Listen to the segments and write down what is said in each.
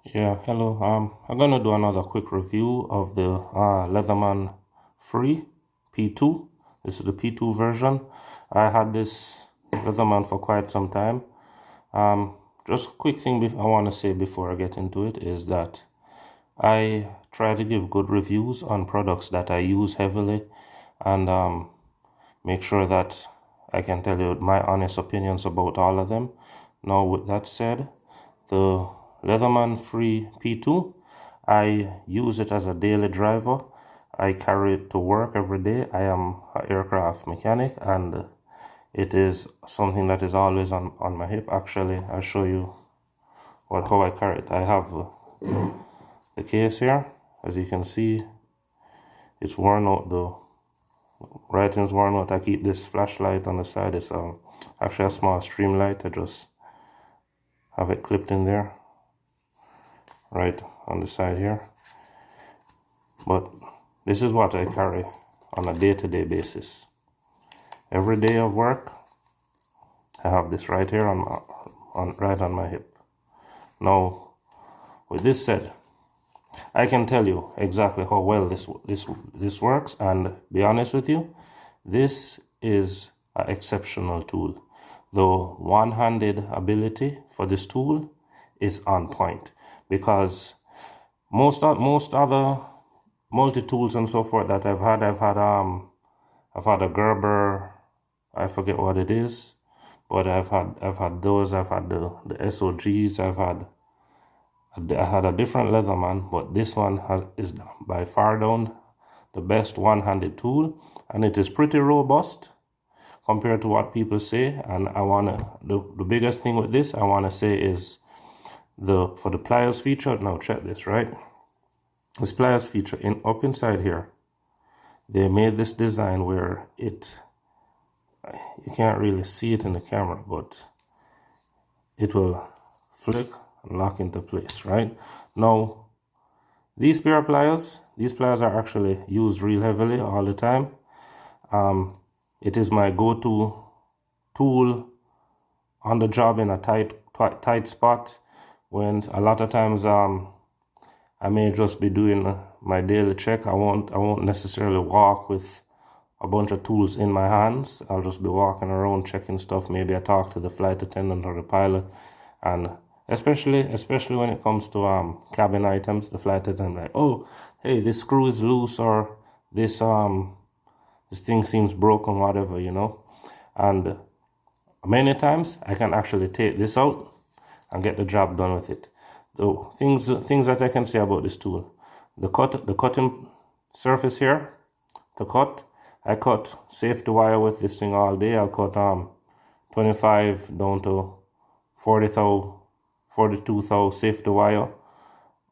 Yeah, hello. I'm gonna do another quick review of the Leatherman Free P2. This is the P2 version. I had this Leatherman for quite some time. Just a quick thing I want to say before I get into it is that I try to give good reviews on products that I use heavily, and make sure that I can tell you my honest opinions about all of them. Now, with that said, the Leatherman Free P2, I use it as a daily driver. I carry it to work every day. I am an aircraft mechanic, and it is something that is always on my hip. Actually, I'll show you how I carry it. I have the case here. As you can see, it's worn out. The writing's worn out. I keep this flashlight on the side. It's actually a small stream light. I just have it clipped in there, right on the side here. But this is what I carry on a day-to-day basis. Every day of work, I have this right here right on my hip. Now, with this said, I can tell you exactly how well this works, and be honest with you, this is an exceptional tool. The one-handed ability for this tool is on point, because most other multi-tools and so forth that I've had a Gerber, I forget what it is, but I've had those. I've had the SOGs. I had a different Leatherman, but this one is by far down the best one-handed tool, and it is pretty robust compared to what people say. And the biggest thing with this I wanna say is for the pliers feature. Now check this, right? This pliers feature up inside here, they made this design where you can't really see it in the camera, but it will flick and lock into place, right? Now, these pliers are actually used real heavily all the time. It is my go-to tool on the job in a tight spot, when a lot of times I may just be doing my daily check. I won't necessarily walk with a bunch of tools in my hands. I'll just be walking around checking stuff. Maybe I talk to the flight attendant or the pilot, and especially when it comes to cabin items, the flight attendant like, oh, hey, this screw is loose, or this thing seems broken, whatever, And many times I can actually take this out and get the job done with it. The things that I can say about this tool: the cutting surface here to cut. I cut safety wire with this thing all day. I'll cut 25 down to 40 thou, 42 thou safety wire,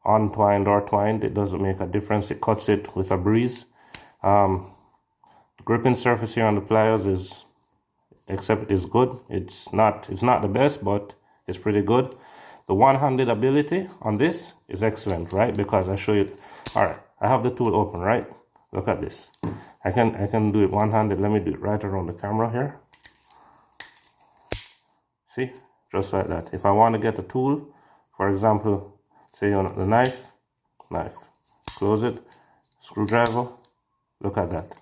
untwined or twined. It doesn't make a difference. It cuts it with a breeze. The gripping surface here on the pliers is good. It's not the best, but it's pretty good. The one-handed ability on this is excellent, right? Because I show you. All right, I have the tool open, right? Look at this. I can do it one-handed. Let me do it right around the camera here. See, just like that. If I want to get a tool, for example, say on the knife, close it, screwdriver. Look at that.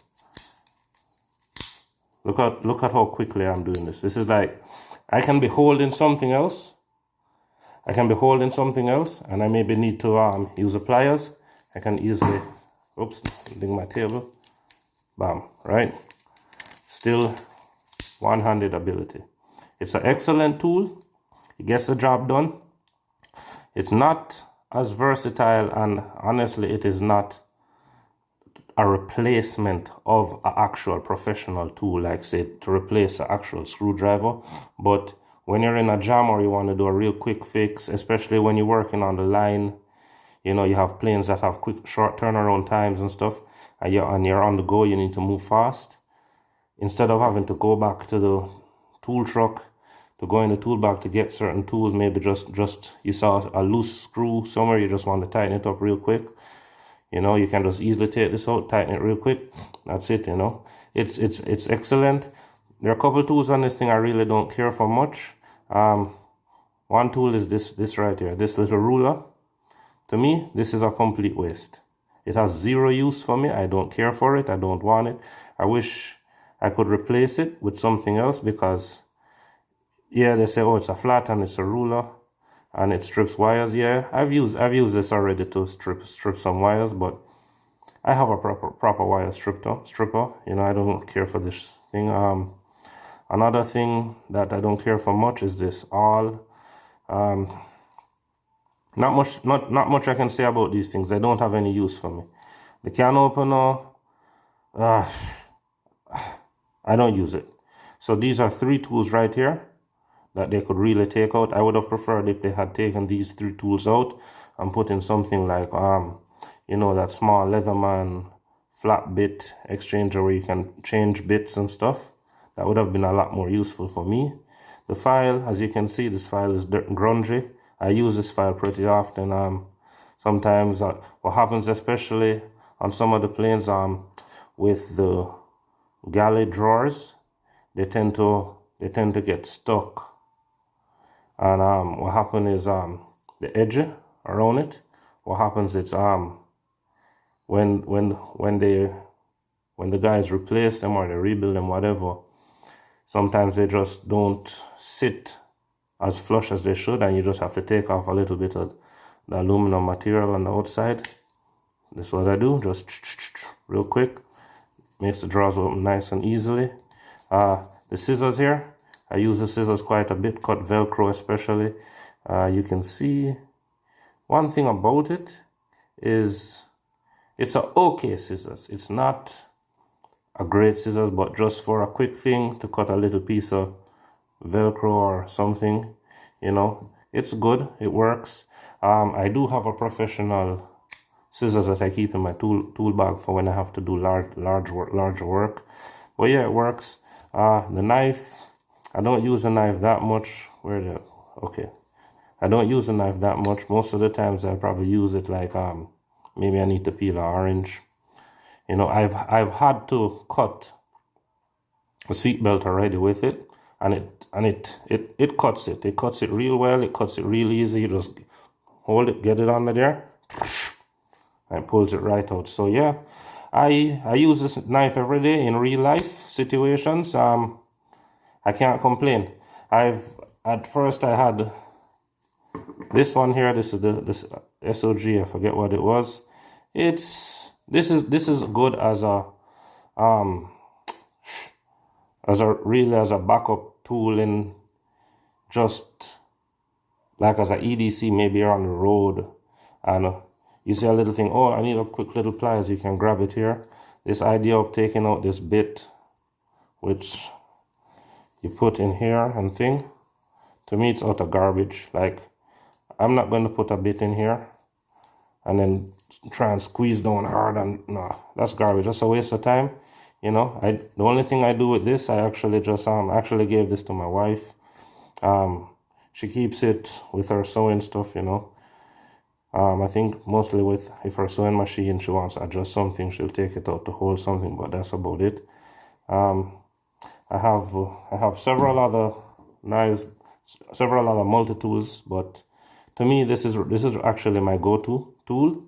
Look at how quickly I'm doing this. This is like, I can be holding something else. And I maybe need to use the pliers. I can easily, ding my table. Bam, right? Still one-handed ability. It's an excellent tool. It gets the job done. It's not as versatile, and honestly, it is not a replacement of an actual professional tool, like say to replace an actual screwdriver. But when you're in a jam or you want to do a real quick fix, especially when you're working on the line, you have planes that have quick short turnaround times and stuff, and you're on the go, you need to move fast. Instead of having to go back to the tool truck to go in the tool bag to get certain tools, maybe just you saw a loose screw somewhere, you just want to tighten it up real quick. You can just easily take this out, tighten it real quick. That's it. It's excellent. There are a couple tools on this thing I really don't care for much. One tool is this right here, this little ruler. To me, this is a complete waste. It has zero use for me. I don't care for it. I don't want it. I wish I could replace it with something else because, yeah, they say, oh, it's a flat and it's a ruler and it strips wires. Yeah, I've used this already to strip some wires, but I have a proper wire stripper. You know, I don't care for this thing. Another thing that I don't care for much is this all. Not much I can say about these things. They don't have any use for me. The can opener, I don't use it. So these are 3 tools right here that they could really take out. I would have preferred if they had taken these 3 tools out and put in something like, you know, that small Leatherman flat bit exchanger where you can change bits and stuff. That would have been a lot more useful for me. The file, as you can see, this file is grungy. I use this file pretty often. Sometimes what happens, especially on some of the planes, with the galley drawers, they tend to get stuck. And what happens is the edge around it. What happens is when the guys replace them or they rebuild them, whatever, sometimes they just don't sit as flush as they should, and you just have to take off a little bit of the aluminum material on the outside. This is what I do, just real quick. Makes the drawers open nice and easily. The scissors here, I use the scissors quite a bit, cut Velcro especially. You can see one thing about it is it's a okay scissors. It's not a great scissors, but just for a quick thing to cut a little piece of Velcro or something, you know, it's good. It works. I do have a professional scissors that I keep in my tool bag for when I have to do larger work. But yeah, it works. The knife, I don't use the knife that much. Okay, I don't use the knife that much. Most of the times I probably use it like maybe I need to peel an orange. You know, I've had to cut a seatbelt already with it, and it cuts it. It cuts it real well. It cuts it real easy. You just hold it, get it under there, and pulls it right out. So yeah, I use this knife every day in real life situations. I can't complain. At first I had this one here. This is this SOG. I forget what it was. This is good as a backup tool in just like as a EDC, maybe you're on the road and you see a little thing, oh, I need a quick little pliers, you can grab it here. This idea of taking out this bit which you put in here and thing, to me it's utter garbage. Like, I'm not going to put a bit in here and then try and squeeze down hard, and no, that's garbage. That's a waste of time. You know, the only thing I do with this, I actually just actually gave this to my wife. She keeps it with her sewing stuff, you know. I think mostly with, if her sewing machine, she wants to adjust something, she'll take it out to hold something, but that's about it. I have several other knives, several other multi-tools, but to me this is actually my go-to tool.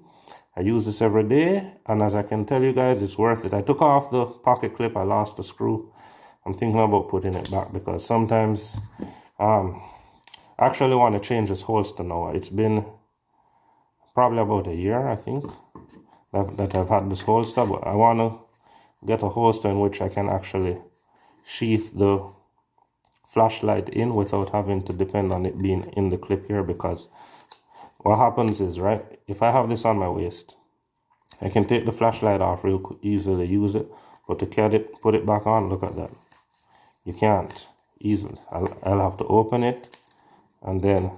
I use this every day, and as I can tell you guys, it's worth it. I took off the pocket clip, I lost the screw. I'm thinking about putting it back because sometimes I actually want to change this holster now. It's been probably about a year, I think, that I've had this holster, but I want to get a holster in which I can actually sheath the flashlight in without having to depend on it being in the clip here, because what happens is, right, if I have this on my waist, I can take the flashlight off real easily, use it, but to get it, put it back on, look at that. You can't easily. I'll have to open it and then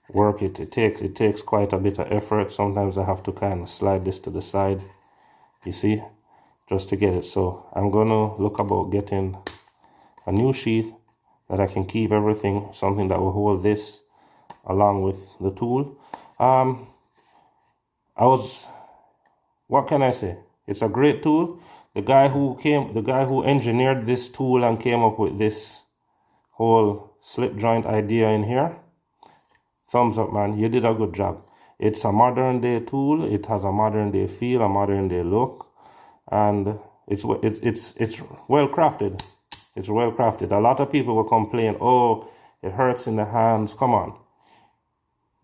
work it. It takes quite a bit of effort. Sometimes I have to kind of slide this to the side, you see, just to get it. So I'm gonna look about getting a new sheath that I can keep everything, something that will hold this along with the tool. What can I say? It's a great tool. The guy who engineered this tool and came up with this whole slip joint idea in here, thumbs up, man. You did a good job. It's a modern day tool. It has a modern day feel, a modern day look, and it's well crafted. It's well crafted. A lot of people will complain, oh, it hurts in the hands. Come on,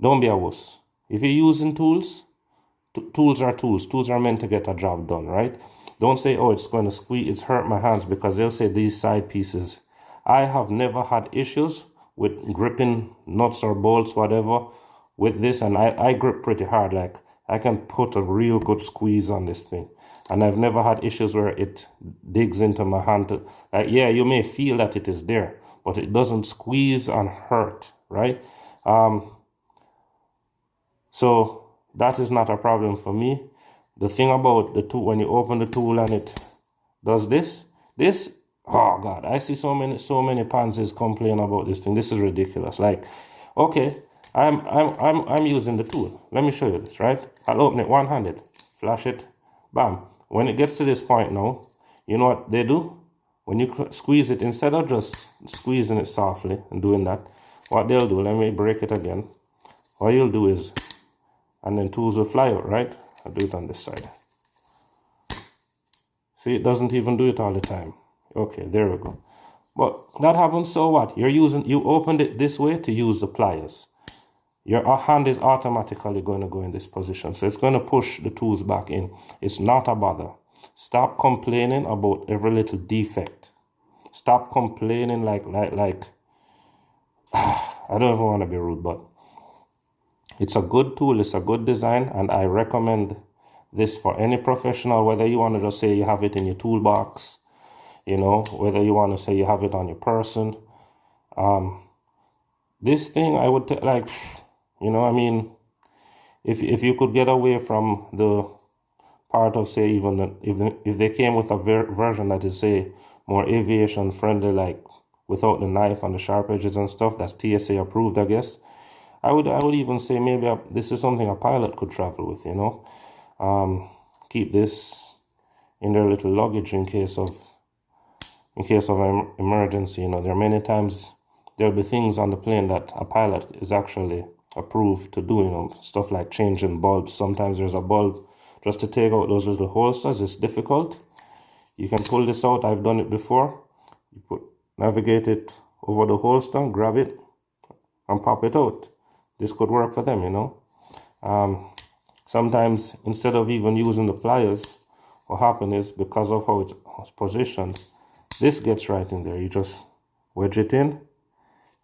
don't be a wuss. If you're using tools, tools are tools. Tools are meant to get a job done, right? Don't say, oh, it's going to squeeze, it's hurt my hands, because they'll say these side pieces. I have never had issues with gripping nuts or bolts, whatever, with this, and I grip pretty hard. Like, I can put a real good squeeze on this thing, and I've never had issues where it digs into my hand. Like, yeah, you may feel that it is there, but it doesn't squeeze and hurt, right? So that is not a problem for me. The thing about the tool, when you open the tool and it does this, oh God, I see so many pansies complain about this thing. This is ridiculous. Like, okay, I'm using the tool. Let me show you this, right? I'll open it one-handed, flash it, bam. When it gets to this point now, you know what they do? When you squeeze it, instead of just squeezing it softly and doing that, what they'll do, let me break it again. What you'll do is, and then tools will fly out, right? I'll do it on this side. See, it doesn't even do it all the time. Okay, there we go. But that happens, so what? You opened it this way to use the pliers. Your hand is automatically going to go in this position. So it's going to push the tools back in. It's not a bother. Stop complaining about every little defect. Stop complaining like I don't even want to be rude, but it's a good tool, it's a good design, and I recommend this for any professional, whether you want to just say you have it in your toolbox, you know, whether you want to say you have it on your person. This thing, I would like, you know, I mean, if you could get away from the part of, say, even if they came with a version that is, say, more aviation friendly, like without the knife and the sharp edges and stuff, that's TSA approved, I guess. I would even say maybe this is something a pilot could travel with, you know. Keep this in their little luggage in case of an emergency. You know, there are many times there'll be things on the plane that a pilot is actually approved to do, you know, stuff like changing bulbs. Sometimes there's a bulb, just to take out those little holsters, it's difficult. You can pull this out, I've done it before. You navigate it over the holster, grab it, and pop it out. This could work for them, you know. Sometimes, instead of even using the pliers, what happens is, because of how it's positioned, this gets right in there. You just wedge it in,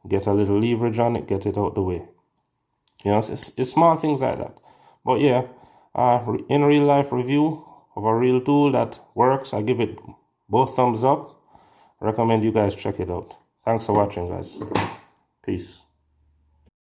get a little leverage on it, get it out the way. You know, it's small things like that. But yeah, in real life review of a real tool that works, I give it both thumbs up. Recommend you guys check it out. Thanks for watching, guys. Peace.